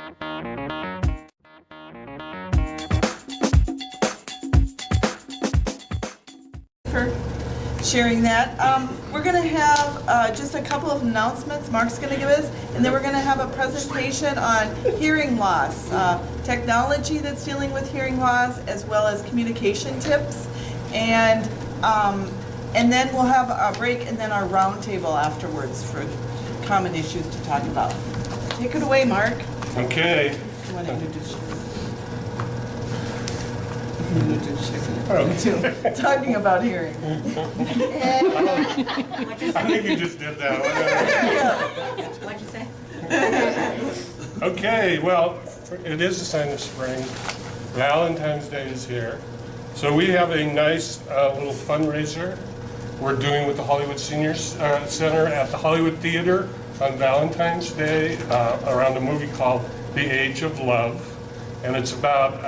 For sharing that. We're going to have just a couple of announcements Mark's going to give us, and then we're going to have a presentation on hearing loss, technology that's dealing with hearing loss, as well as communication tips, and then we'll have a break and then our roundtable afterwards for common issues to talk about. Take it away, Mark. Okay. You want to introduce yourself? Talking about hearing. I think you just did that. What'd you say? Okay, well, it is a sign of spring. Valentine's Day is here. So we have a nice little fundraiser we're doing with the Hollywood Seniors Center at the Hollywood Theater on Valentine's Day around a movie called The Age of Love. And it's about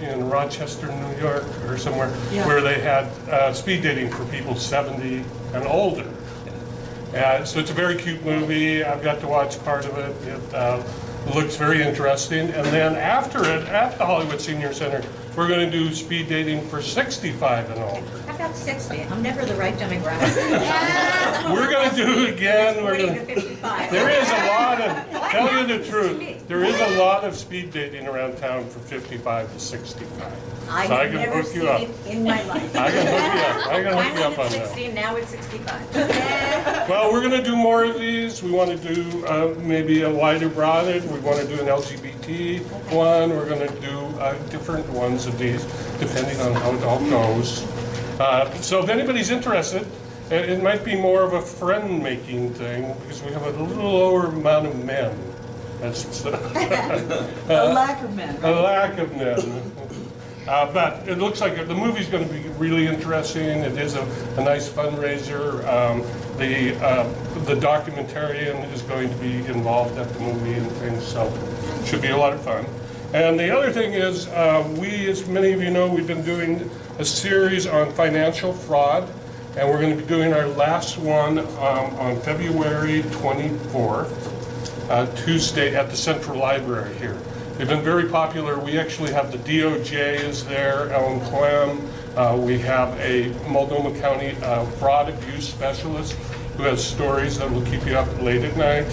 in Rochester, New York, or somewhere, where they had speed dating for people 70 and older. So it's a very cute movie. I've got to watch part of it. It looks very interesting. And then after it, at the Hollywood Senior Center, we're going to do speed dating for 65 and older. How about 60? I'm never the right demographic. We're going to do it again. We're 40 going to 55. There is a lot of, tell you the truth, there is a lot of speed dating around town from 55 to 65. I So I have can never hook you seen up. it in my life. I can hook you up. I can hook you Mine up on was at that. 60 and now it's 65. Well, we're going to do more of these. We want to do maybe a wider broaded. We want to do an LGBT one. We're going to do different ones of these, depending on how it all goes. So if anybody's interested, it might be more of a friend-making thing because we have a little lower amount of men. That's A lack of men, a right? lack of men. But it looks like the movie's going to be really interesting. It is a nice fundraiser. The documentarian is going to be involved at the movie and things, so it should be a lot of fun. And the other thing is, we, as many of you know, we've been doing a series on financial fraud, and we're going to be doing our last one on February 24th, Tuesday at the Central Library here. They've been very popular. We actually have the DOJ is there, Ellen Clem. We have a Multnomah County fraud abuse specialist who has stories that will keep you up late at night.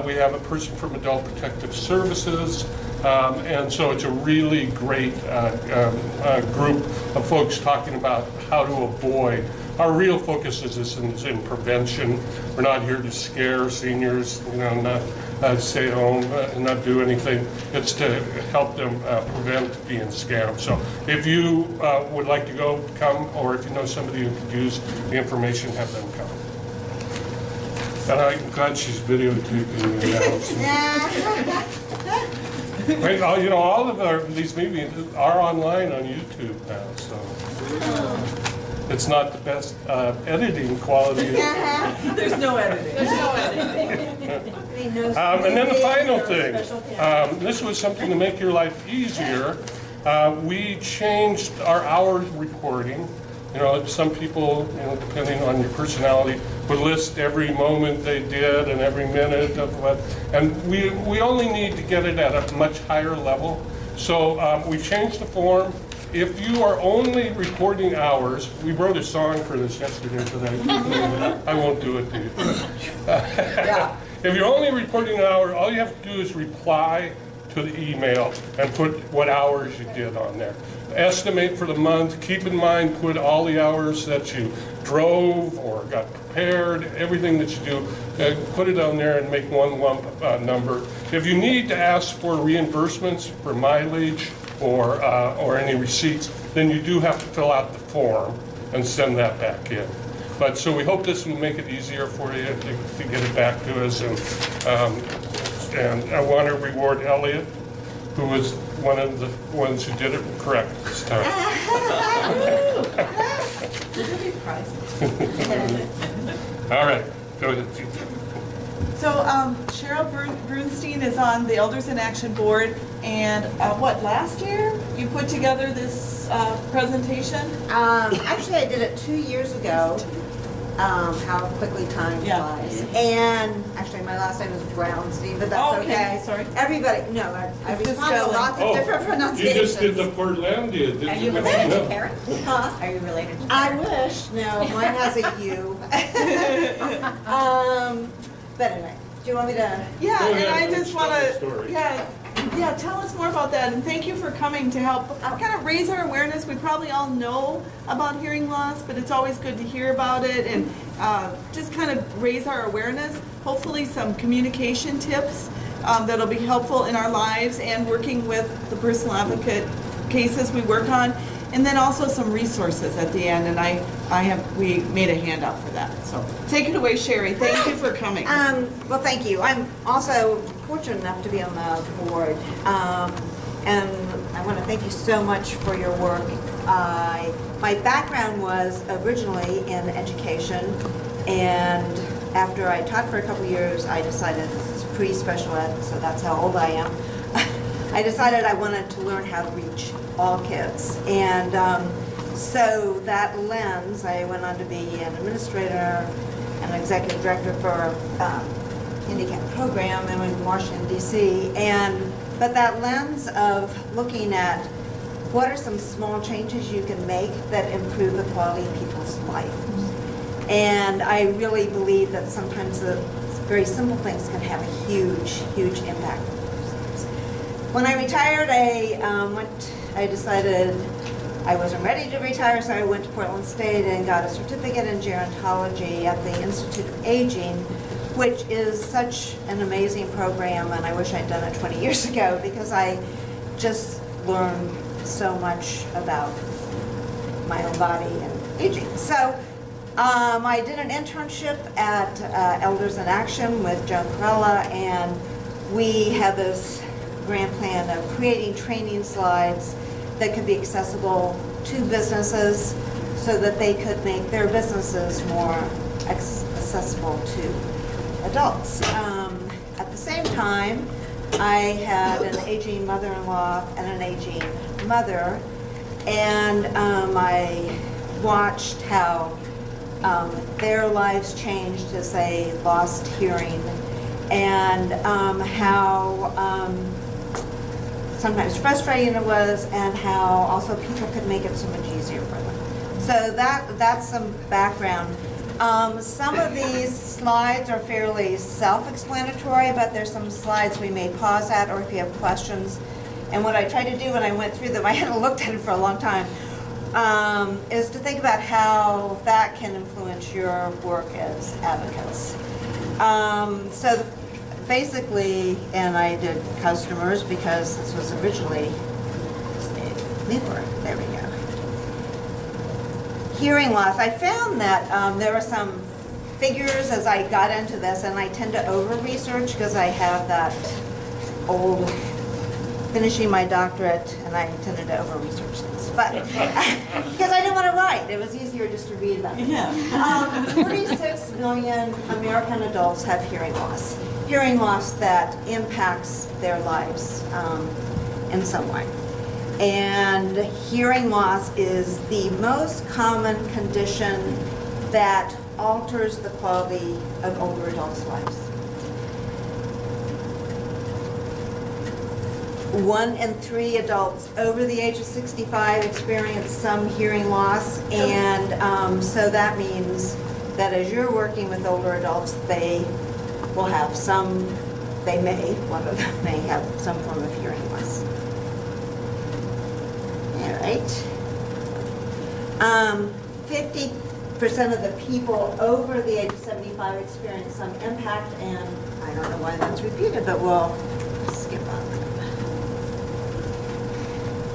We have a person from Adult Protective Services. And so it's a really great group of folks talking about how to avoid. Our real focus is in prevention. We're not here to scare seniors, not stay home and not do anything. It's to help them prevent being scammed. So if you would like to come, or if you know somebody who could use the information, have them come. And I'm glad she's videotaping me now. Right, all of these meetings are online on YouTube now, so it's not the best editing quality. There's no editing. There's no editing. And then the final thing, this was something to make your life easier. We changed our hours reporting. Some people, depending on your personality, would list every moment they did and every minute of what, and we only need to get it at a much higher level. So we changed the form. If you are only reporting hours, we wrote a song for this yesterday, but I won't do it to you. If you're only reporting an hour, all you have to do is reply to the email and put what hours you did on there. Estimate for the month. Keep in mind, put all the hours that you drove or got prepared, everything that you do, put it on there and make one lump number. If you need to ask for reimbursements for mileage or any receipts, then you do have to fill out the form and send that back in. But so we hope this will make it easier for you to get it back to us. And I want to reward Elliot, who was one of the ones who did it correct this time. All right, go ahead. So Cheryl Bernstein is on the Elders in Action Board, and last year you put together this presentation? Actually, I did it 2 years ago. how quickly time Yeah. flies. And actually, my last name is Brounstein, but that's Oh, okay, okay. sorry. Everybody, no, I It's respond to spelling. lots of different You pronunciations. just did the Portlandia, didn't you? Are you with related to Jeanette? Karen? Huh? Are you related to I Karen? wish. No, mine has a U. But anyway, do you want me to? Yeah, Go and ahead, I let's just tell want the to, story. yeah, tell us more about that, and thank you for coming to help kind of raise our awareness. We probably all know about hearing loss, but it's always good to hear about it and just kind of raise our awareness. Hopefully some communication tips that'll be helpful in our lives and working with the personal advocate cases we work on. And then also some resources at the end, and we made a handout for that. So take it away, Sherry. Thank you for coming. Well, thank you. I'm also fortunate enough to be on the board. And I want to thank you so much for your work. My background was originally in education, and after I taught for a couple years, I decided, this is pre-special ed, so that's how old I am. I decided I wanted to learn how to reach all kids. And so that lens, I went on to be an administrator, an executive director for a handicap program in Washington, D.C. But that lens of looking at what are some small changes you can make that improve the quality of people's life. And I really believe that sometimes the very simple things can have a huge, huge impact. When I retired, I decided I wasn't ready to retire, so I went to Portland State and got a certificate in gerontology at the Institute of Aging, which is such an amazing program, and I wish I'd done it 20 years ago because I just learned so much about my own body and aging. So I did an internship at Elders in Action with Joan Corella, and we had this grand plan of creating training slides that could be accessible to businesses so that they could make their businesses more accessible to adults. At the same time, I had an aging mother-in-law and an aging mother, and I watched how their lives changed as they lost hearing, and how sometimes frustrating it was, and how also people could make it so much easier for them. So that's some background. Some of these slides are fairly self-explanatory, but there's some slides we may pause at, or if you have questions. And what I tried to do when I went through them, I hadn't looked at it for a long time, is to think about how that can influence your work as advocates. So basically, and I did customers because this was originally Newport. There we go. Hearing loss. I found that there were some figures as I got into this, and I tend to over-research because I have that old finishing my doctorate, and I tended to over-research things. But because I didn't want to write, it was easier just to read about it. Yeah. 46 million American adults have hearing loss. Hearing loss that impacts their lives in some way. And hearing loss is the most common condition that alters the quality of older adults' lives. 1 in 3 adults over the age of 65 experience some hearing loss, and so that means that as you're working with older adults, they will have one of them may have some form of hearing loss. All right. 50% of the people over the age of 75 experience some impact, and I don't know why that's repeated, but we'll skip on that.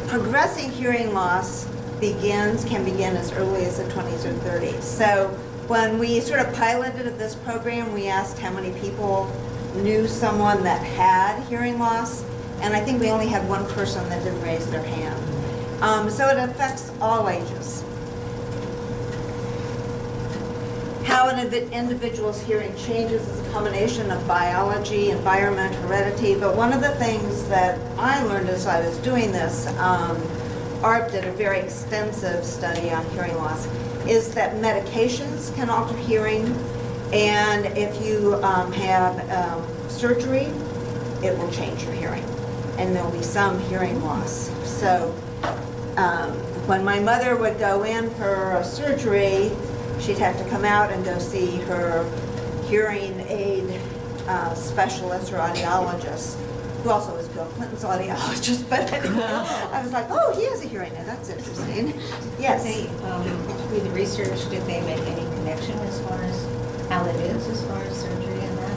Progressing hearing loss can begin as early as the 20s or 30s. So when we sort of piloted this program, we asked how many people knew someone that had hearing loss, and I think we only had one person that didn't raise their hand. So it affects all ages. How an individual's hearing changes is a combination of biology, environment, heredity, but one of the things that I learned as I was doing this, ARP did a very extensive study on hearing loss, is that medications can alter hearing, and if you have surgery, it will change your hearing, and there'll be some hearing loss. So when my mother would go in for a surgery, she'd have to come out and go see her hearing aid specialist or audiologist, who also was Bill Clinton's audiologist, but I was like, oh, he has a hearing aid, that's interesting. Yes. They, through the research, did they make any connection as far as how it is, as far as surgery and that?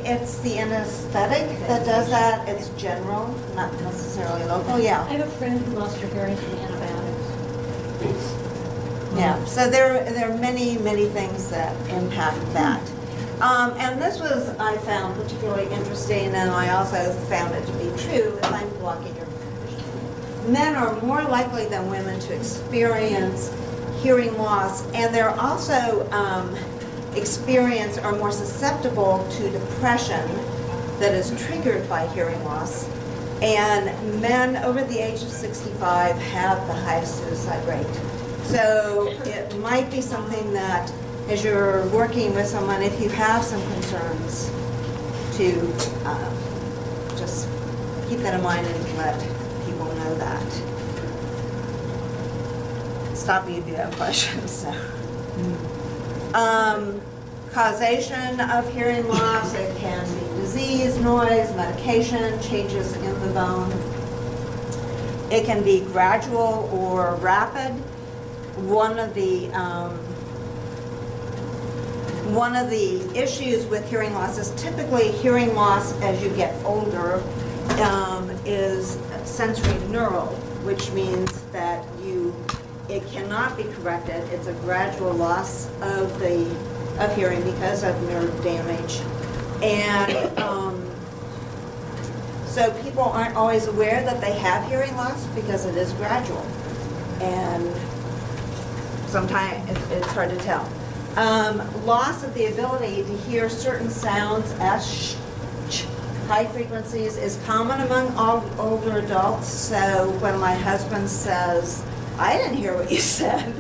It's the anesthetic that does that. It's general, not necessarily local, I yeah. have a friend who lost her hearing from antibiotics. Yeah, so there are many, many things that impact that. And this was, I found particularly interesting, and I also found it to be true, if I'm blocking your vision. Men are more likely than women to experience hearing loss, and they're also are more susceptible to depression that is triggered by hearing loss. And men over the age of 65 have the highest suicide rate. So it might be something that, as you're working with someone, if you have some concerns, to just keep that in mind and let people know that. Stop me if you have questions. So. Causation of hearing loss, it can be disease, noise, medication, changes in the bone. It can be gradual or rapid. One of the issues with hearing loss is typically hearing loss as you get older is sensory neural, which means that it cannot be corrected. It's a gradual loss of hearing because of nerve damage. And so people aren't always aware that they have hearing loss because it is gradual. And sometimes it's hard to tell. Loss of the ability to hear certain sounds as high frequencies is common among all older adults. So when my husband says, I didn't hear what you said,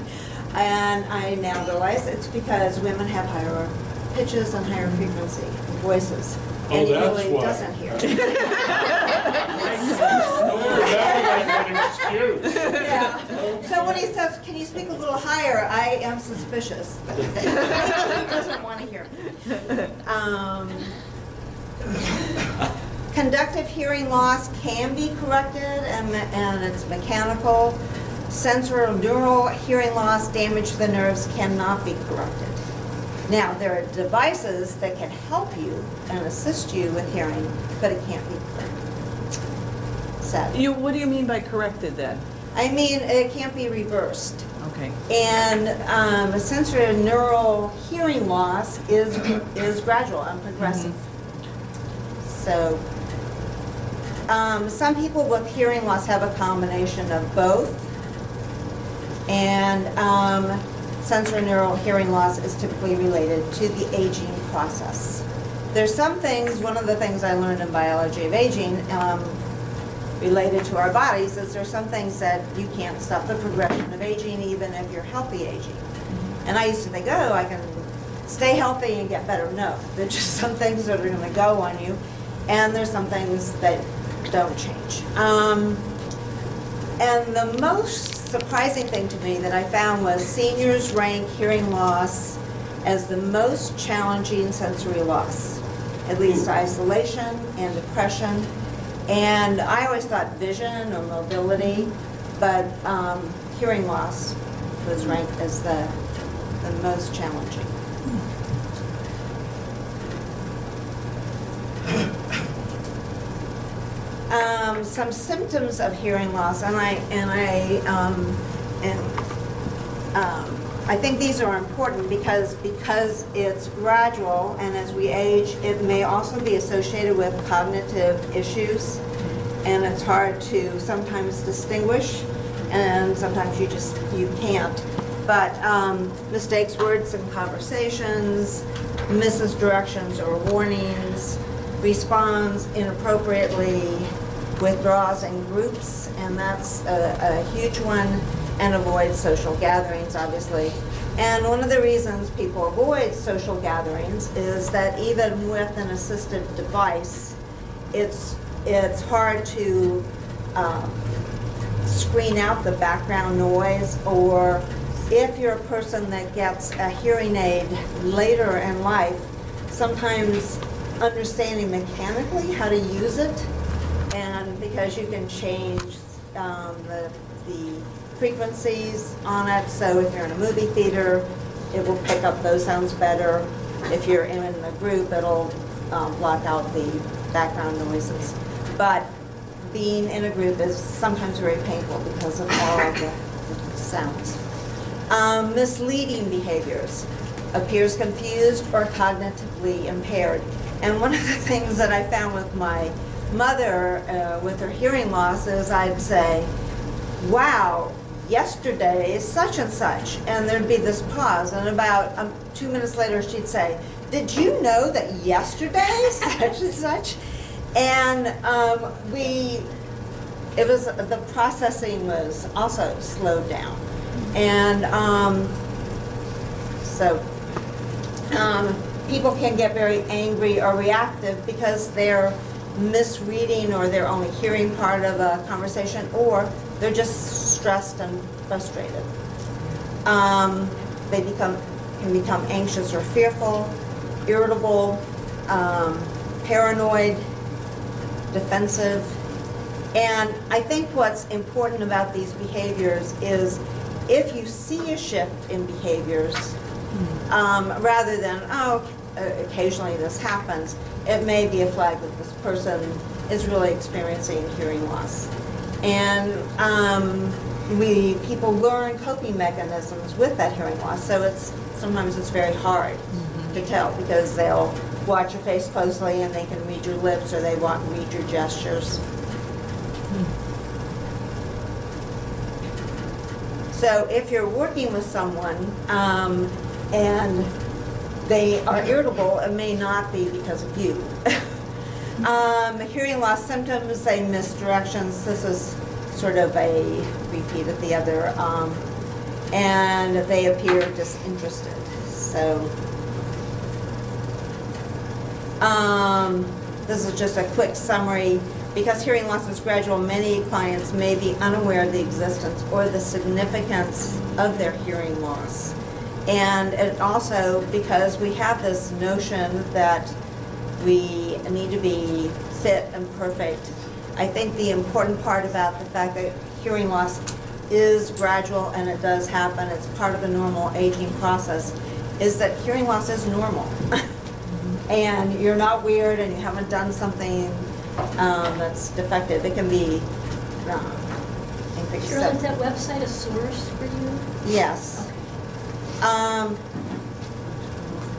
and I now realize it's because women have higher pitches and higher frequency voices. And he that's really why. doesn't hear. Yeah. So when he says, can you speak a little higher, I am suspicious that he doesn't want to hear. Conductive hearing loss can be corrected, and it's mechanical. Sensorineural hearing loss, damage to the nerves, cannot be corrected. Now, there are devices that can help you and assist you with hearing, but it can't be corrected. Sadly. What do you mean by corrected then? I mean, it can't be reversed. Okay. And sensorineural hearing loss is gradual and progressive. So, some people with hearing loss have a combination of both. And sensorineural hearing loss is typically related to the aging process. There's some things, one of the things I learned in biology of aging related to our bodies is there's some things that you can't stop the progression of aging even if you're healthy aging. And I used to think, oh, I can stay healthy and get better. No, there's just some things that are going to go on you, and there's some things that don't change. And the most surprising thing to me that I found was seniors rank hearing loss as the most challenging sensory loss. It leads to isolation and depression. And I always thought vision or mobility, but hearing loss was ranked as the most challenging. Some symptoms of hearing loss, and I think these are important because it's gradual, and as we age, it may also be associated with cognitive issues, and it's hard to sometimes distinguish, and sometimes you can't. But mistakes words in conversations, misses directions or warnings, responds inappropriately, withdraws in groups, and that's a huge one. and avoid social gatherings, obviously. And one of the reasons people avoid social gatherings is that even with an assistive device, it's hard to screen out the background noise, or if you're a person that gets a hearing aid later in life, sometimes understanding mechanically how to use it, and because you can change the frequencies on it, so if you're in a movie theater, it will pick up those sounds better. If you're in a group, it'll block out the background noises. But being in a group is sometimes very painful because of all of the sounds. Misleading behaviors. Appears confused or cognitively impaired. And one of the things that I found with my mother with her hearing loss is I'd say, wow, yesterday such and such, and there'd be this pause, and about 2 minutes later she'd say, did you know that yesterday such and such? And the processing was also slowed down. And people can get very angry or reactive because they're misreading, or they're only hearing part of a conversation, or they're just stressed and frustrated. They can become anxious or fearful, irritable, paranoid, defensive. And I think what's important about these behaviors is if you see a shift in behaviors, rather than, occasionally this happens, it may be a flag that this person is really experiencing hearing loss. And people learn coping mechanisms with that hearing loss, so sometimes it's very hard to tell, because they'll watch your face closely and they can read your lips, or they won't read your gestures. So if you're working with someone and they are irritable, it may not be because of you. Hearing loss symptoms, they miss directions. This is sort of a repeat of the other. And they appear disinterested. So this is just a quick summary. Because hearing loss is gradual, many clients may be unaware of the existence or the significance of their hearing loss. And it also, because we have this notion that we need to be fit and perfect, I think the important part about the fact that hearing loss is gradual and it does happen, it's part of the normal aging process, is that hearing loss is normal. And you're not weird and you haven't done something that's defective. It can be increased. Cheryl, is that website a source for you? Yes.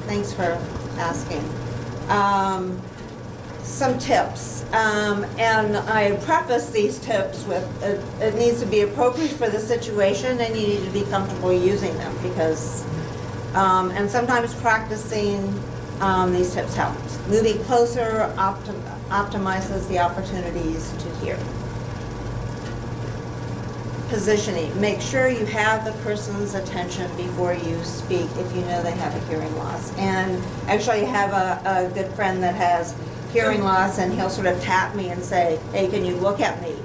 Thanks for asking. Some tips, and I preface these tips with it needs to be appropriate for the situation, and you need to be comfortable using them, because and sometimes practicing these tips helps. Moving closer optimizes the opportunities to hear. Positioning. Make sure you have the person's attention before you speak if you know they have a hearing loss. And actually I have a good friend that has hearing loss, and he'll sort of tap me and say, hey, can you look at me?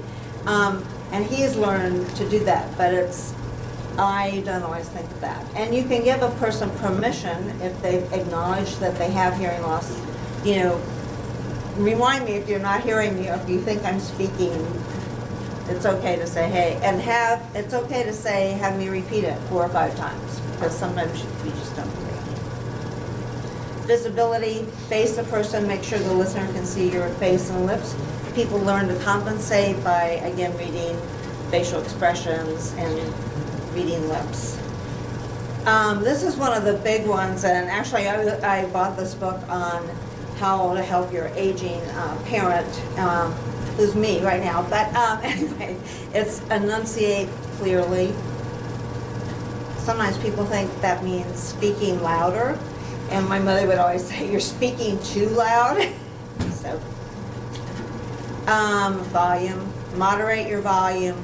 And he's learned to do that, but I don't always think of that. And you can give a person permission if they've acknowledged that they have hearing loss. You know, remind me if you're not hearing me, or if you think I'm speaking. It's okay to say, hey, and it's okay to say, have me repeat it 4 or 5 times, because sometimes you just don't hear. Visibility, face the person, make sure the listener can see your face and lips. People learn to compensate by, again, reading facial expressions and reading lips. This is one of the big ones, and actually I bought this book on how to help your aging parent, who's me right now, but anyway, it's enunciate clearly. Sometimes people think that means speaking louder, and my mother would always say, you're speaking too loud. So, volume, moderate your volume,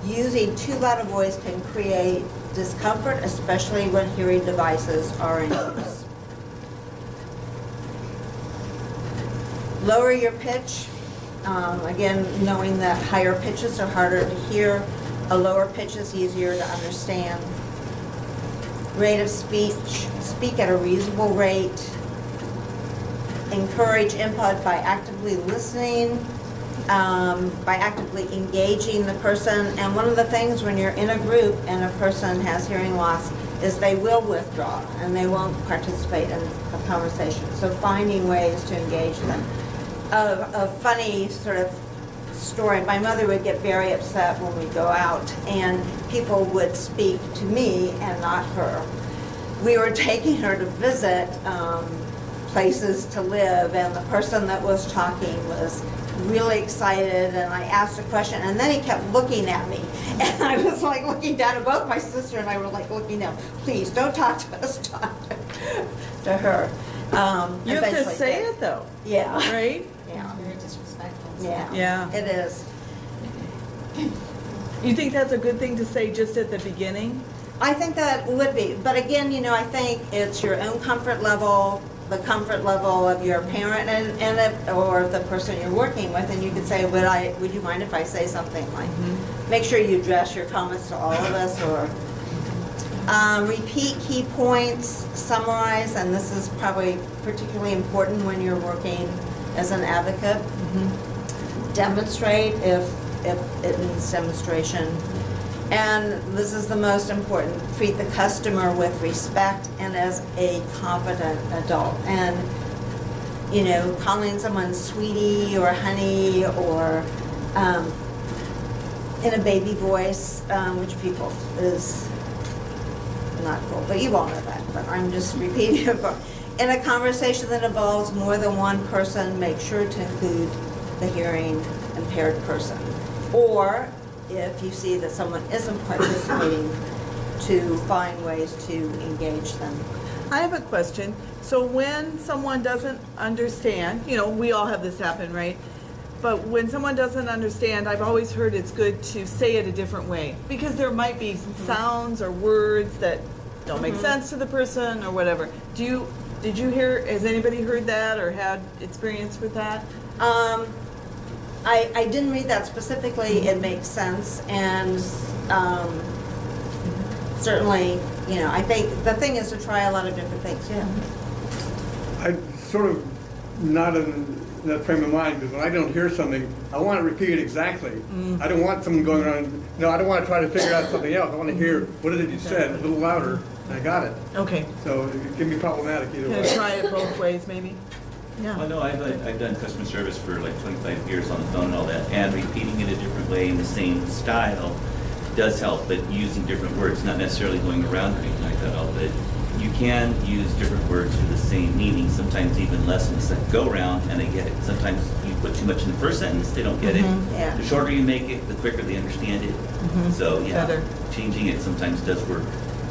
using too loud a voice can create discomfort, especially when hearing devices are in use. Lower your pitch. Again, knowing that higher pitches are harder to hear, a lower pitch is easier to understand. Rate of speech, speak at a reasonable rate. Encourage input by actively listening, by actively engaging the person. And one of the things when you're in a group and a person has hearing loss is they will withdraw and they won't participate in a conversation. So finding ways to engage them. A funny sort of story, my mother would get very upset when we go out and people would speak to me and not her. We were taking her to visit places to live, and the person that was talking was really excited, and I asked a question, and then he kept looking at me, and I was like looking down at both my sister and I were like looking down, please don't talk to us, talk to her. You have to Eventually say did. it though, Yeah. right? Yeah. It's very disrespectful. Yeah. Yeah. It is. You think that's a good thing to say just at the beginning? I think that would be, but again, you know, I think it's your own comfort level, the comfort level of your parent or the person you're working with, and you could say, would you mind if I say something like, make sure you address your comments to all of us, or repeat key points, summarize, and this is probably particularly important when you're working as an advocate. Demonstrate if it needs demonstration. And this is the most important, treat the customer with respect and as a competent adult. And, you know, calling someone sweetie or honey or in a baby voice, which people is not cool, but you all know that, but I'm just repeating it. In a conversation that involves more than one person, make sure to include the hearing impaired person. Or if you see that someone isn't participating, to find ways to engage them. I have a question. So when someone doesn't understand, you know, we all have this happen, right? But when someone doesn't understand, I've always heard it's good to say it a different way, because there might be sounds or words that don't make sense to the person or whatever. Did you hear, has anybody heard that or had experience with that? I didn't read that specifically. It makes sense, and certainly, you know, I think the thing is to try a lot of different things. Yeah. I'm sort of not in that frame of mind, because when I don't hear something, I want to repeat it exactly. I don't want someone going around, no, I don't want to try to figure out something else. I want to hear, what is it you said, a little louder, and I got it. Okay. So it can be problematic either Can I way. try it both ways, maybe? Well, Yeah. no, I've done customer service for like 25 years on the phone and all that, and repeating it a different way in the same style does help, but using different words, not necessarily going around or anything like that all, but you can use different words for the same meaning, sometimes even less in the second go around, and they get it. Sometimes you put too much in the first sentence, they don't get it. Yeah. The shorter you make it, the quicker they understand it. So, yeah, Better. changing it sometimes does work.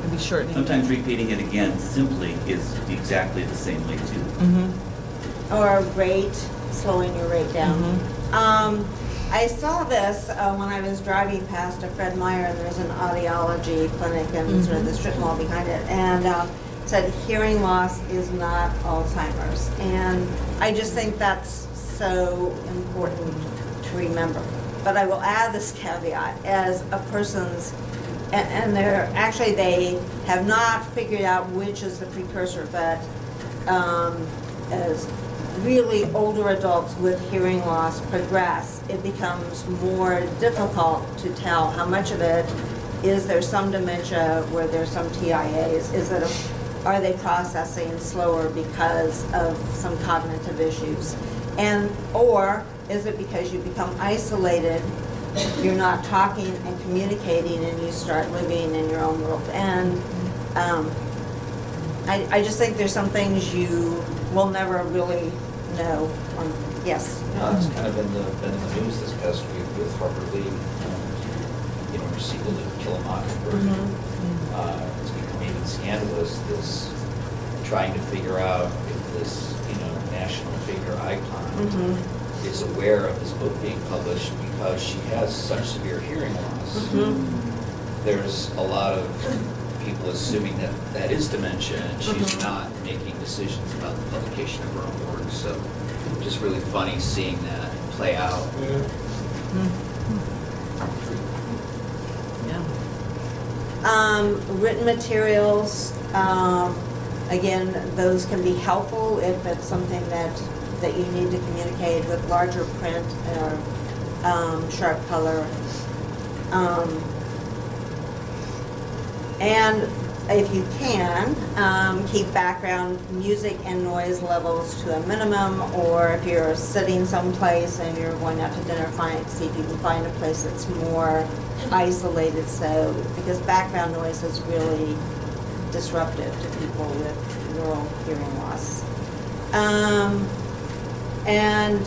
Maybe shortening. Sometimes repeating it again simply is exactly the same way too. Or rate, slowing your rate down. I saw this when I was driving past a Fred Meyer, and there's an audiology clinic and sort of the strip mall behind it, and it said hearing loss is not Alzheimer's. And I just think that's so important to remember. But I will add this caveat, as a person's, and they're actually, they have not figured out which is the precursor, but as really older adults with hearing loss progress, it becomes more difficult to tell how much of it is there some dementia where there's some TIAs, are they processing slower because of some cognitive issues, or is it because you become isolated, you're not talking and communicating, and you start living in your own world. And I just think there's some things you will never really know. Yes. It's kind of been in the news this past week with Harper Lee, you know, her sequel to Kill a Mockingbird. It's become even scandalous, this trying to figure out if this, you know, national figure icon is aware of this book being published because she has such severe hearing loss. There's a lot of people assuming that that is dementia, and she's not making decisions about the publication of her own work. So just really funny seeing that play out. Written materials, again, those can be helpful if it's something that you need to communicate with larger print or sharp color. And if you can, keep background music and noise levels to a minimum, or if you're sitting someplace and you're going out to dinner, see if you can find a place that's more isolated, so, because background noise is really disruptive to people with neural hearing loss. And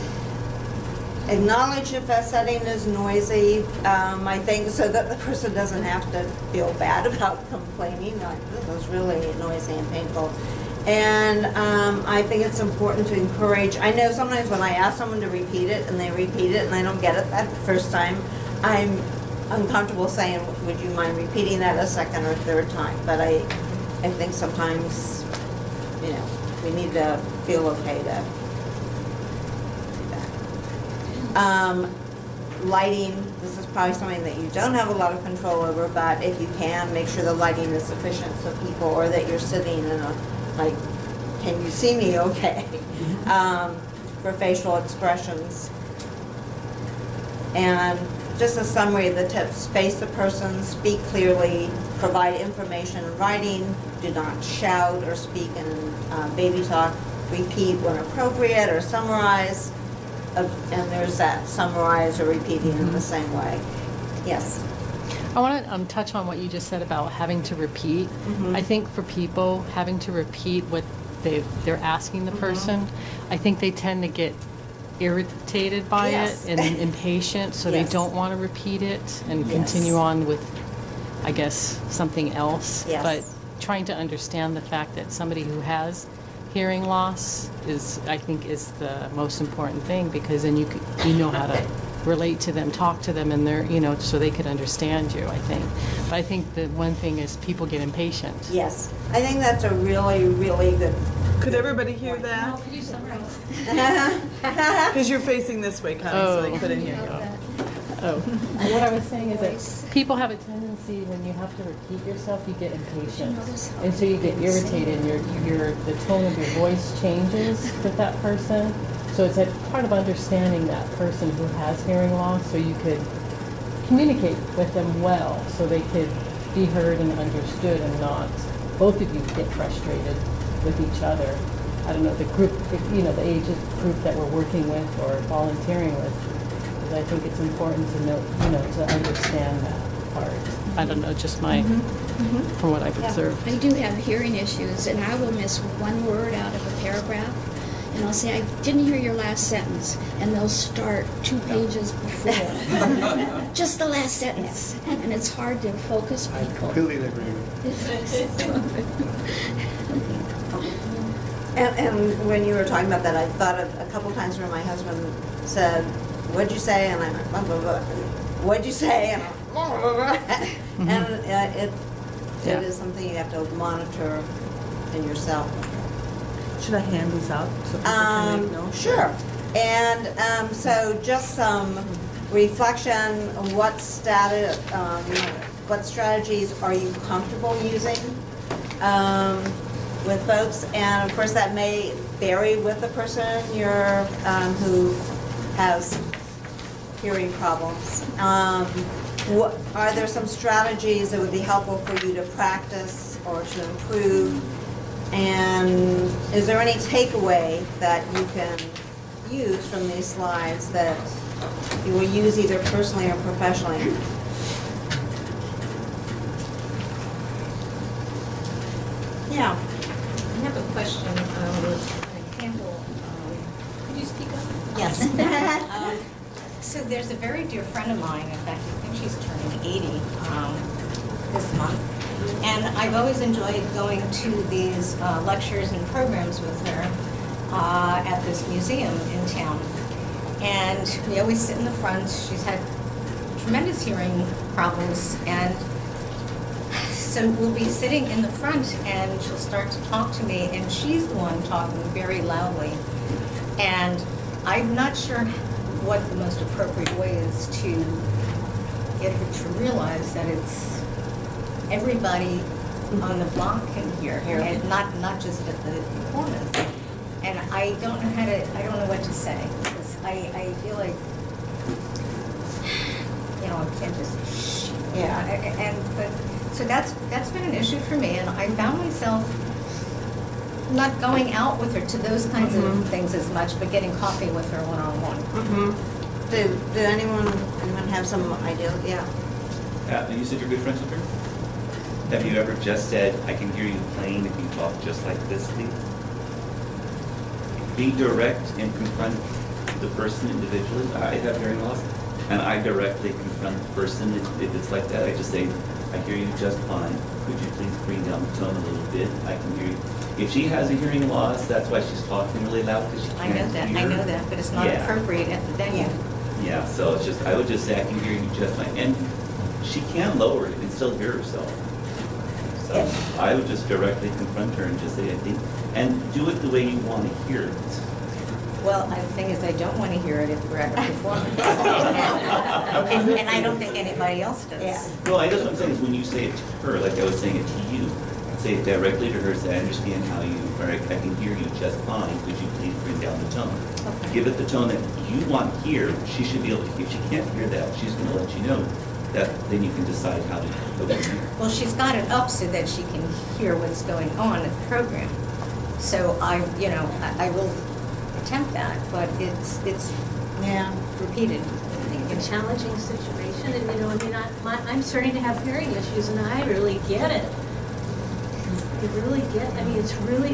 acknowledge if a setting is noisy, I think, so that the person doesn't have to feel bad about complaining, like, this was really noisy and painful. And I think it's important to encourage, I know sometimes when I ask someone to repeat it and they repeat it and I don't get it that first time, I'm uncomfortable saying, would you mind repeating that a second or third time? But I think sometimes, you know, we need to feel okay to do that. Lighting, this is probably something that you don't have a lot of control over, but if you can, make sure the lighting is sufficient so people, or that you're sitting in a, like, can you see me okay? For facial expressions. And just a summary of the tips: face the person, speak clearly, provide information in writing, do not shout or speak in baby talk, repeat when appropriate or summarize, and there's that summarize or repeating in the same way. Yes? I want to touch on what you just said about having to repeat. I think for people, having to repeat what they're asking the person, I think they tend to get irritated by Yes. it and impatient, so Yes. they don't want to repeat it and Yes. continue on with, I guess, something else. Yes. But trying to understand the fact that somebody who has hearing loss is, I think, is the most important thing, because then you know how to relate to them, talk to them, and they're, you know, so they could understand you, I think. But I think the one thing is people get impatient. Yes. I think that's a really, really good. Could everybody hear that? Could you summarize? Because you're facing this way, Connie, so they couldn't hear you. Oh, what I was saying is that people have a tendency, when you have to repeat yourself, you get impatient, and so you get irritated. The tone of your voice changes with that person. So it's a part of understanding that person who has hearing loss, so you could communicate with them well, so they could be heard and understood, and not both of you get frustrated with each other. I don't know, the group, you know, the age group that we're working with or volunteering with. I think it's important to know, you know, to understand that part. I don't know, just my, from what I've observed. I do have hearing issues, and I will miss one word out of a paragraph, and I'll say, I didn't hear your last sentence, and they'll start 2 pages before. Just the last sentence, and it's hard to focus I'm people. completely in agreement. And when you were talking about that, I thought of a couple times where my husband said, what'd you say? And I went, blah, blah, blah. What'd you say? And I went, blah, blah, blah. And it is something you have to monitor in yourself. Should I hand these out so people can make notes? Sure. And so just some reflection, what strategies are you comfortable using with folks? And of course that may vary with the person who has hearing problems. Are there some strategies that would be helpful for you to practice or to improve? And is there any takeaway that you can use from these slides that you will use either personally or professionally? Yeah. I have a question, an example. Could you speak up? Yes. So there's a very dear friend of mine, in fact, I think she's turning 80 this month. And I've always enjoyed going to these lectures and programs with her at this museum in town. And we always sit in the front. She's had tremendous hearing problems, and so we'll be sitting in the front and she'll start to talk to me, and she's the one talking very loudly. And I'm not sure what the most appropriate way is to get her to realize that it's everybody on the block can hear, and not just at the performance. And I don't know what to say, because I feel like, you know, I can't just, so that's been an issue for me, and I found myself not going out with her to those kinds of things as much, but getting coffee with her one-on-one. Do anyone have some idea? You said you're good friends with her? Have you ever just said, I can hear you playing if you talk just like this, please? Be direct and confront the person individually. I have hearing loss, and I directly confront the person. If it's like that, I just say, I hear you just fine. Could you please bring down the tone a little bit? I can hear you. If she has a hearing loss, that's why she's talking really loud, because she can't hear. I know that, but it's not appropriate at the venue. Yeah, so it's just, I would just say, I can hear you just fine. And she can lower it and still hear herself. So I would just directly confront her and just say, I think, and do it the way you want to hear it. Well, the thing is, I don't want to hear it if we're at a performance. And I don't think anybody else does. Well, I guess what I'm saying is when you say it to her, like I was saying it to you, say it directly to her, say, I understand how you, or I can hear you just fine, could you please bring down the tone? Okay. Give it the tone that you want to hear. She should be able to, if she can't hear that, she's going to let you know that, then you can decide how to go from here. Well, she's got it up so that she can hear what's going on in the program. So I will attempt that, but it's repeated. I think it's a challenging situation, and I'm starting to have hearing issues, and I really get it.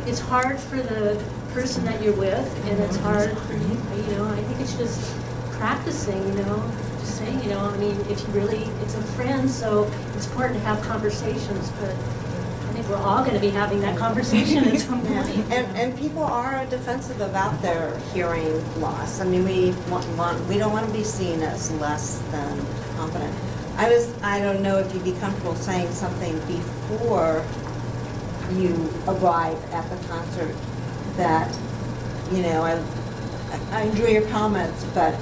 It's hard for the person that you're with, and it's hard for you, I think it's just practicing, just saying, if you really, it's a friend, so it's important to have conversations, but I think we're all going to be having that conversation at some point. And people are defensive about their hearing loss. I mean, we don't want to be seen as less than competent. I don't know if you'd be comfortable saying something before you arrive at the concert that, I enjoy your comments, but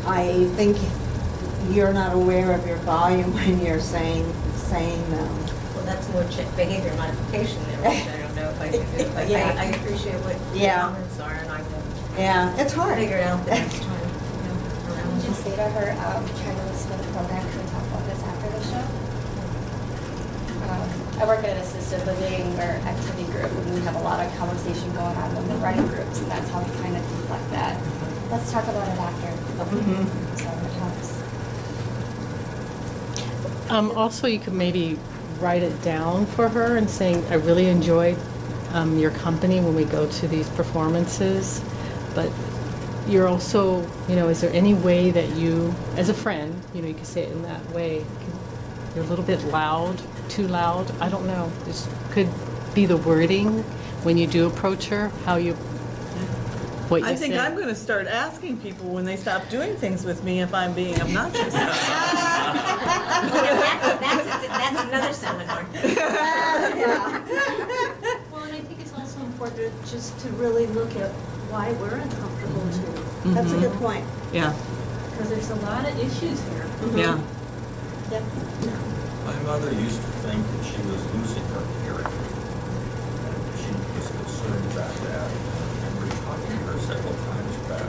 I think you're not aware of your volume when you're saying them. Well, that's more behavior modification there, which I don't know if I can do. But I appreciate what your comments are, and I will It's hard. figure it out the next time. Just say to her, try to listen to the program. Can we talk about this after the show? I work at an assisted living or activity group, and we have a lot of conversation going on when we're running groups, and that's how we kind of deflect that. Let's talk about it after. So it helps. Also, you could maybe write it down for her and saying, I really enjoy your company when we go to these performances, but you're also, is there any way that you, as a friend, you could say it in that way, you're a little bit loud, too loud, I don't know. This could be the wording when you do approach her, what you say. I think I'm going to start asking people when they stop doing things with me if I'm being obnoxious. That's another seminar. Well, and I think it's also important just to really look at why we're uncomfortable too. That's a good point. Yeah, Because there's a lot of issues here. yeah. My mother used to think that she was losing her hearing. And she was concerned about that. And we were talking to her several times about it.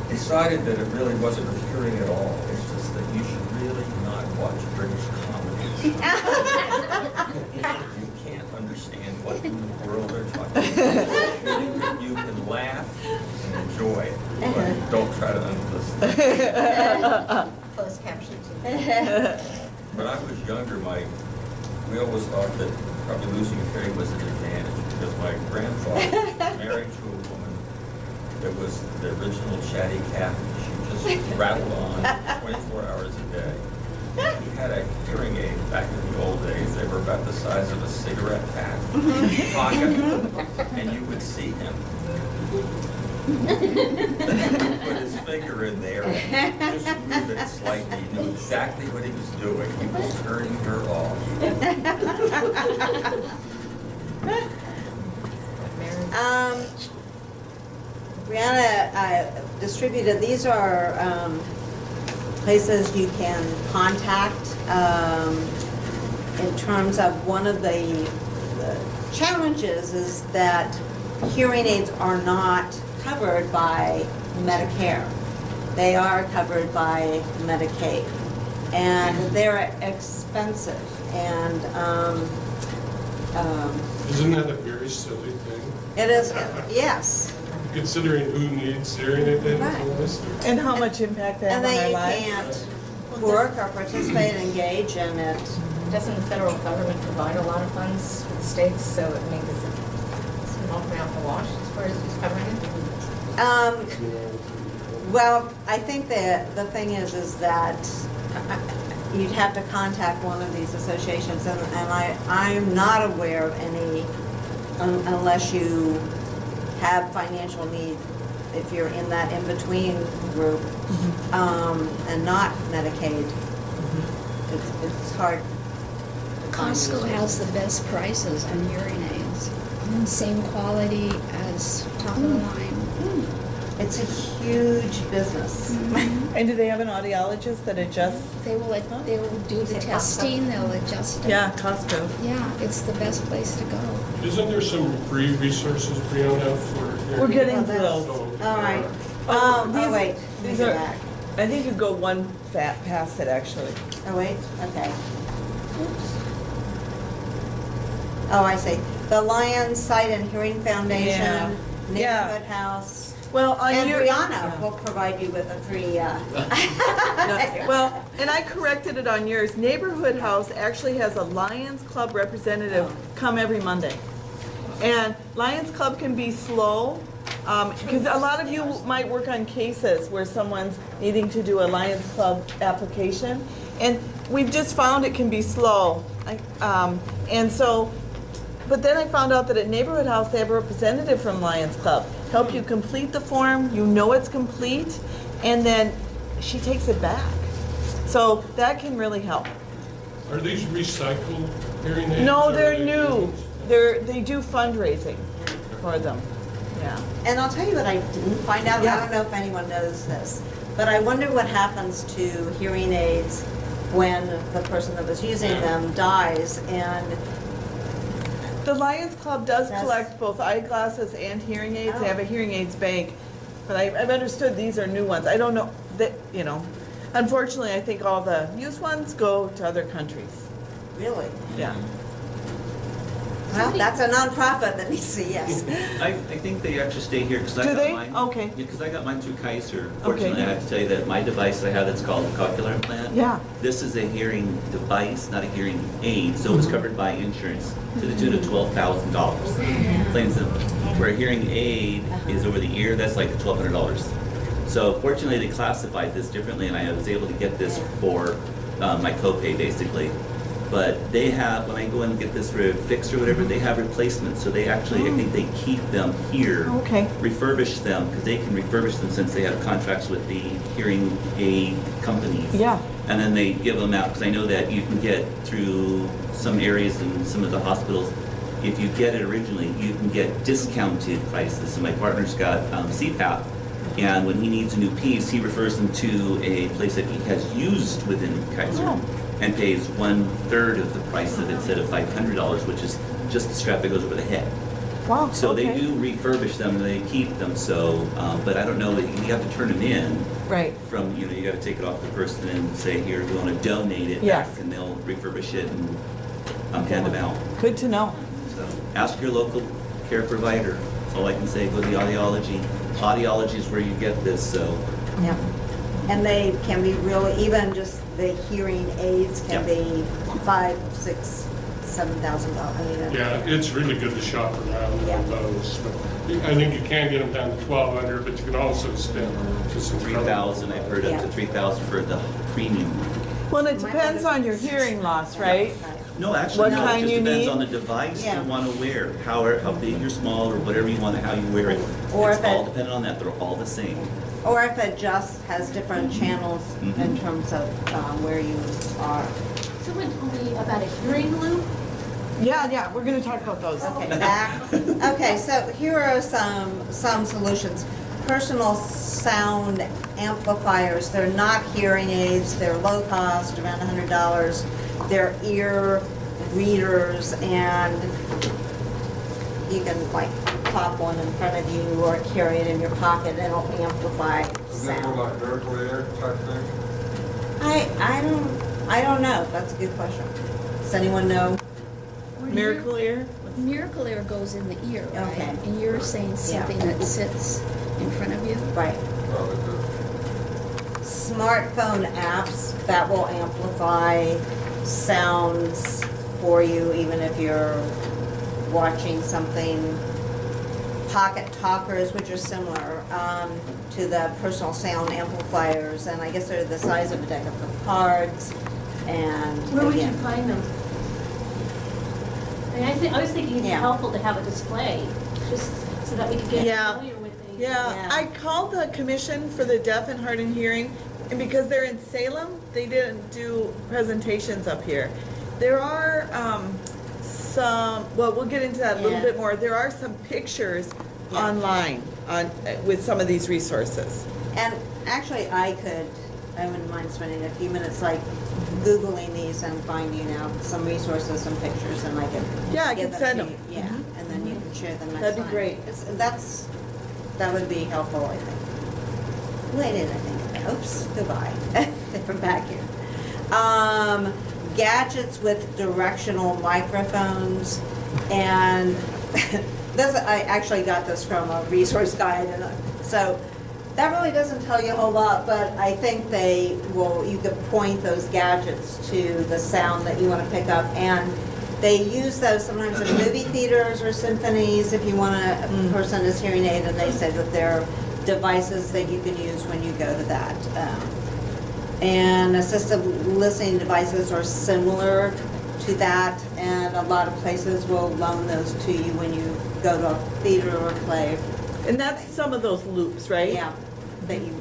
We decided that it really wasn't her hearing at all. It's just that you should really not watch British comedies. You can't understand what in the world they're talking about. You can laugh and enjoy, but don't try to understand. Closed caption too. When I was younger, we always thought that probably losing a hearing was an advantage because my grandfather was married to a woman that was the original chatty Cathy. She just rattled on 24 hours a day. He had a hearing aid back in the old days. They were about the size of a cigarette pack pocket, and you would see him. Put his finger in there, just move it slightly, he knew exactly what he was doing, he was turning her off. Brianna distributed, these are places you can contact in terms of one of the challenges is that hearing aids are not covered by Medicare. They are covered by Medicaid. And they're expensive. And Isn't that a very silly thing? it is, yes. Considering who needs hearing aids in this? And how much impact they have And on our they lives. can't work or participate, engage in it. Doesn't the federal government provide a lot of funds for the states, so it makes it ultimately out the wash as far as who's covering it? Well, I think that the thing is that you'd have to contact one of these associations, and I'm not aware of any, unless you have financial need, if you're in that in-between group, and not Medicaid. It's hard. to find Costco these has the best prices on hearing aids. Same quality as top of the line. It's a huge business. And do they have an audiologist that adjusts? They will do the testing, they'll adjust it. Yeah, Costco. Yeah, it's the best place to go. Isn't there some free resources, Brianna, for hearing? We're getting aids? to those. So, All right. Oh, Oh, wait. these Let me go are- back. I think you go one fat past it, actually. Oh, wait, okay. Oops. Oh, I see. The Lions Sight and Hearing Foundation, Yeah. Yeah. Neighborhood House, Well, on and your. Brianna will provide you with a free, No, well, and I corrected it on yours. Neighborhood House actually has a Lions Club representative come every Monday. And Lions Club can be slow, because a lot of you might work on cases where someone's needing to do a Lions Club application. And we've just found it can be slow. And so, but then I found out that at Neighborhood House, they have a representative from Lions Club. Help you complete the form, you know it's complete, and then she takes it back. So that can really help. Are these recycled hearing aids? No, or they're are they new. new? They do fundraising for them. Yeah. And I'll tell you what I didn't find out, I Yeah. don't know if anyone knows this, but I wonder what happens to hearing aids when the person that was using them dies, and The Lions Club does That's- collect both eyeglasses and hearing aids. Oh. They have a hearing aids bank, but I've understood these are new ones. I don't know that, unfortunately, I think all the used ones go to other countries. really, Yeah. well, that's a nonprofit that needs to, yes. I think they actually stay here because I Do got they? mine. Okay. Yeah, because I got mine through Kaiser. Fortunately, I have to tell you that my device I have that's called a cochlear implant. Yeah. This is a hearing device, not a hearing aid, so it's covered by insurance to the tune of $12,000. Plain and simple. Where a hearing aid is over the ear, that's like $1,200. So fortunately, they classified this differently, and I was able to get this for my copay, basically. But they have, when I go in and get this fixed or whatever, they have replacements. So they actually, I think they keep them here. Okay. Refurbish them, because they can refurbish them since they have contracts with the hearing aid companies. Yeah. And then they give them out, because I know that you can get through some areas and some of the hospitals, if you get it originally, you can get discounted prices. So my partner's got CPAP, and when he needs a new piece, he refers them to a place that he has used within Kaiser. Oh. And pays 1/3 of the price of it instead of $500, which is just the strap that goes over the head. Wow. So okay. they do refurbish them and they keep them. So, but I don't know that you have to turn them in Right. from, you got to take it off the person and say, here, we want to donate it Yes. back, and they'll refurbish it and hand them out. Good to know. So ask your local care provider. That's all I can say. Go to the audiology. Audiology is where you get this. So Yeah. And they can be really, even just the hearing aids can Yep. be $5,000, $6,000, $7,000. I mean, Yeah, it's really good to shop around Yeah. on those. But I think you can get them down to $1,200, but you can also spend just some 3,000. I've heard up to 3,000 for the premium. Well, and it depends on your hearing loss, right? No, actually, What no, kind it just you depends need? on the device Yeah. you want to wear, how big or small, or whatever you want, how you wear it. Or It's if all it- dependent on that, they're all the same. Or if it just has different channels in Mhm. terms of where you are. Someone told me about a hearing loop. Yeah, we're gonna talk about those. Okay, back. Okay, so here are some solutions. Personal sound amplifiers, they're not hearing aids, they're low cost, around $100. They're ear readers, and you can like pop one in front of you or carry it in your pocket and it'll amplify Is that more sound. like Miracle Air type thing? I don't know, that's a good question. Does anyone know? Miracle Ear? Miracle Air goes in the ear, right? Okay. And you're saying something that sits in front of you? Right. Probably good. Smartphone apps that will amplify sounds for you even if you're watching something. Pocket talkers, which are similar to the personal sound amplifiers, and I guess they're the size of a deck of cards. And Where would you again, find them? I was thinking it'd be Yeah. helpful to have a display, just so that we could get Yeah. familiar with things. Yeah, Yeah. I called the Commission for the Deaf and Hard of Hearing, and because they're in Salem, they didn't do presentations up here. There are some, well, we'll get into that a little Yeah. bit more. There are some pictures Yeah. online with some of these resources. and actually I wouldn't mind spending a few minutes like Googling these and finding out some resources, some pictures, and I could Yeah, I give could send to them. you. Yeah, and then you can share them next That'd be time. great. That would be helpful, I think. Wait, did I think of that? Oops, goodbye. We're back here. Gadgets with directional microphones, and I actually got this from a resource guide, and so that really doesn't tell you a whole lot, but I think you could point those gadgets to the sound that you want to pick up, and they use those sometimes in movie theaters or symphonies if you want a person is hearing aid, and they say that they're devices that you can use when you go to that. And assistive listening devices are similar to that, and a lot of places will loan those to you when you go to a theater or play. And that's some of those loops, right? Yeah, that you,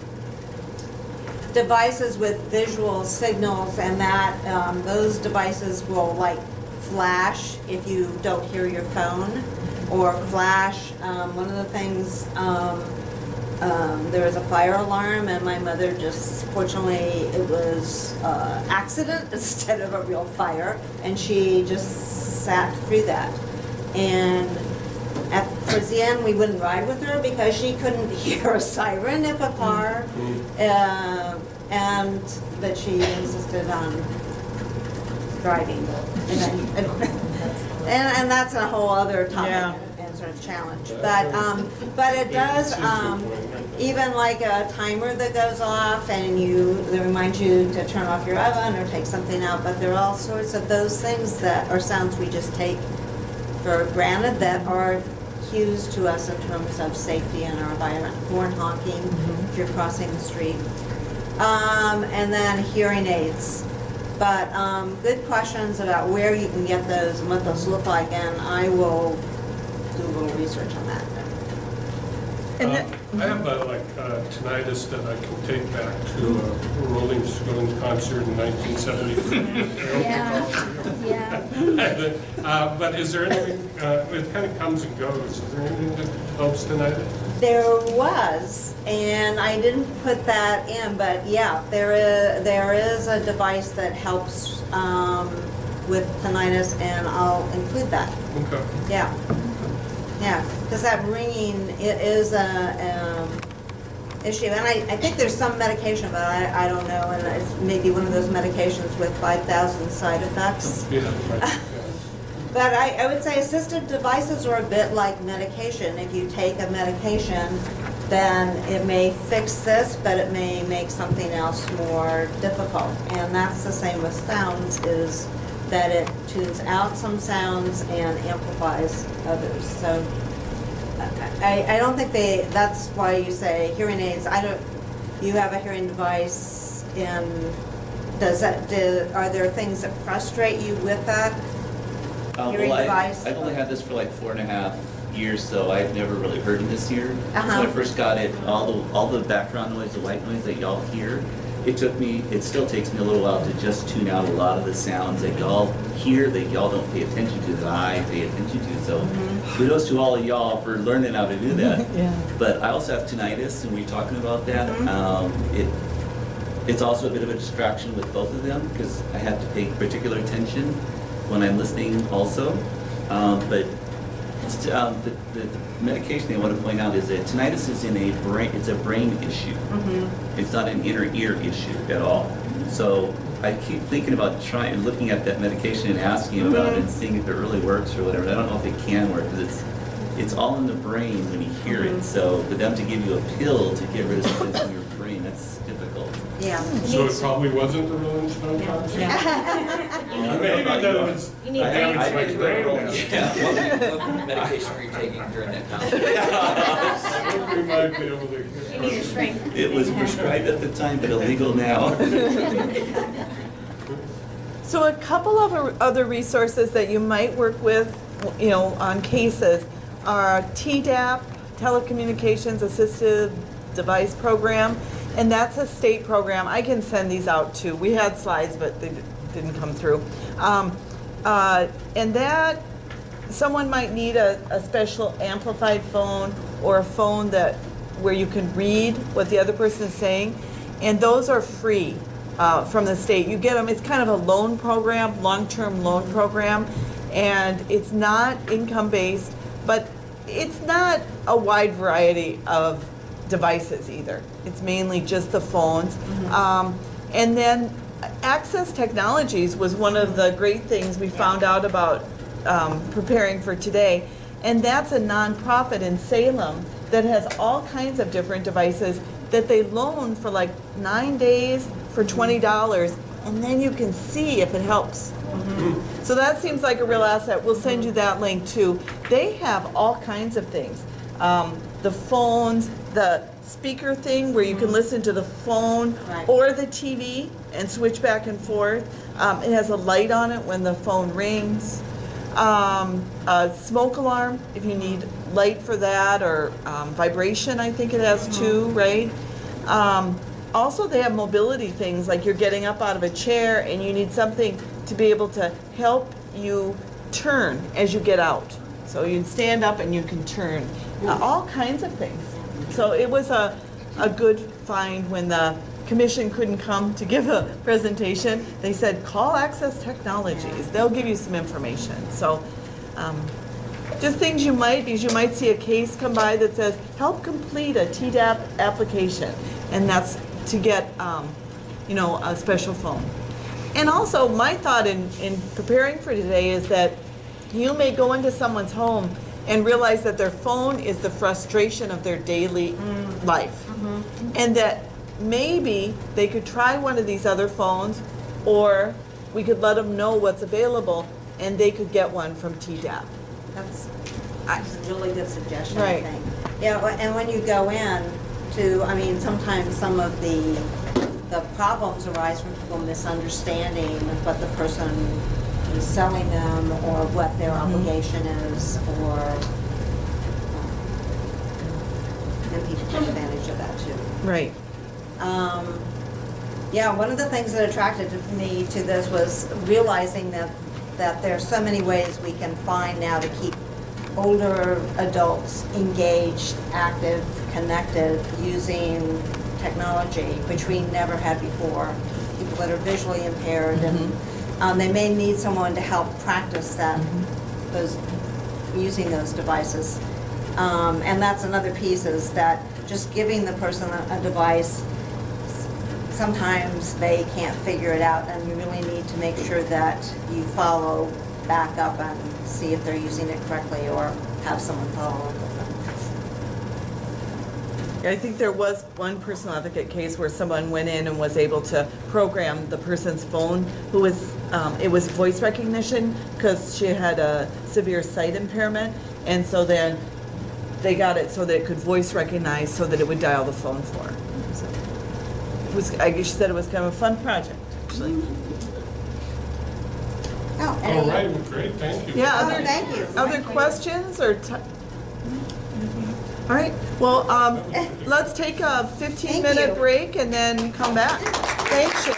devices with visual signals, and that, those devices will like flash if you don't hear your phone, or flash, one of the things, there was a fire alarm, and my mother just, fortunately, it was accident instead of a real fire, and she just sat through that. And towards the end, we wouldn't ride with her because she couldn't hear a siren if a car, and that she insisted on driving. And that's a whole other topic. Yeah. Sort of challenge, but it does, even like a timer that goes off and that reminds you to turn off your oven or take something out, but there are all sorts of those things that are sounds we just take for granted that are cues to us in terms of safety in our environment. Horn honking if you're crossing the street. And then hearing aids. But good questions about where you can get those and what those look like, and I will do a little research on that. And I have tinnitus that I can take back to a Rolling Stones concert in 1973. Yeah. But is there anything, it kind of comes and goes, is there anything that helps tinnitus? There was, and I didn't put that in, but yeah, there is a device that helps with tinnitus, and I'll include that. Okay. Yeah. Yeah, because that ringing, it is a issue, and I think there's some medication, but I don't know, and it's maybe one of those medications with 5,000 side effects. Yeah, right, yeah. But I would say assistive devices are a bit like medication. If you take a medication, then it may fix this, but it may make something else more difficult. And that's the same with sounds, is that it tunes out some sounds and amplifies others. So I don't think that's why you say hearing aids. You have a hearing device in are there things that frustrate you with that hearing device? I've only had this for like 4.5 years, so I've never really heard in this ear. So when I first got it, all the background noise, the white noise that y'all hear, it still takes me a little while to just tune out a lot of the sounds that y'all hear that y'all don't pay attention to, that I pay attention to. So kudos to all of y'all for learning how to do that. Yeah. But I also have tinnitus, and we're talking about that. It's also a bit of a distraction with both of them because I have to pay particular attention when I'm listening also. But the medication I want to point out is that tinnitus is it's a brain issue. It's not an inner ear issue at all. So I keep thinking about looking at that medication and asking about it and seeing if it really works or whatever. I don't know if it can work because it's all in the brain when you hear it. So for them to give you a pill to get rid of something from your brain, that's difficult. Yeah. So it probably wasn't the Rolling Stone concert? Maybe that was, You need I haven't I switched brain now. What medication were you taking during that concert? We might be able to. You need a shrink. It was prescribed at the time, but illegal now. So a couple of other resources that you might work with, on cases are TDAP, Telecommunications Assistive Device Program, and that's a state program. I can send these out too. We had slides, but they didn't come through. And that, someone might need a special amplified phone or a phone where you can read what the other person is saying, and those are free. From the state. You get them, it's kind of a loan program, long-term loan program, and it's not income-based, but it's not a wide variety of devices either. It's mainly just the phones. And then Access Technologies was one of the great things we found out about preparing for today, and that's a nonprofit in Salem that has all kinds of different devices that they loan for like 9 days for $20, and then you can see if it helps. So that seems like a real asset. We'll send you that link too. They have all kinds of things. The phones, the speaker thing where you can listen to the phone or the TV and switch back and forth. It has a light on it when the phone rings. A smoke alarm, if you need light for that, or vibration, I think it has too, right? Also, they have mobility things, like you're getting up out of a chair and you need something to be able to help you turn as you get out. So you can stand up and you can turn. All kinds of things. So it was a good find when the commission couldn't come to give a presentation. They said, call Access Technologies. They'll give you some information. So just things you might see a case come by that says, help complete a TDAP application. And that's to get, a special phone. And also, my thought in preparing for today is that you may go into someone's home and realize that their phone is the frustration of their daily life. And that maybe they could try one of these other phones, or we could let them know what's available and they could get one from TDAP. That's a really good suggestion, Right. I think. Yeah, and when you go in sometimes some of the problems arise from people misunderstanding what the person is selling them or what their obligation is, or and people take advantage of that too. Right. One of the things that attracted me to this was realizing that there's so many ways we can find now to keep older adults engaged, active, connected, using technology, which we never had before. People that are visually impaired, and they may need someone to help practice that, using those devices. And that's another piece, is that just giving the person a device, sometimes they can't figure it out, and you really need to make sure that you follow back up and see if they're using it correctly, or have someone follow up with them. I think there was one personal advocate case where someone went in and was able to program the person's phone, who was, it was voice recognition, because she had a severe sight impairment, and so then they got it so that it could voice recognize, so that it would dial the phone for her. So I guess she said it was kind of a fun project. actually. Oh, All right, well, great, thank you. Yeah, Oh, thank you. other questions or? All right, well, let's take a Thank 15-minute you. break and then come back. Thanks, Cheryl.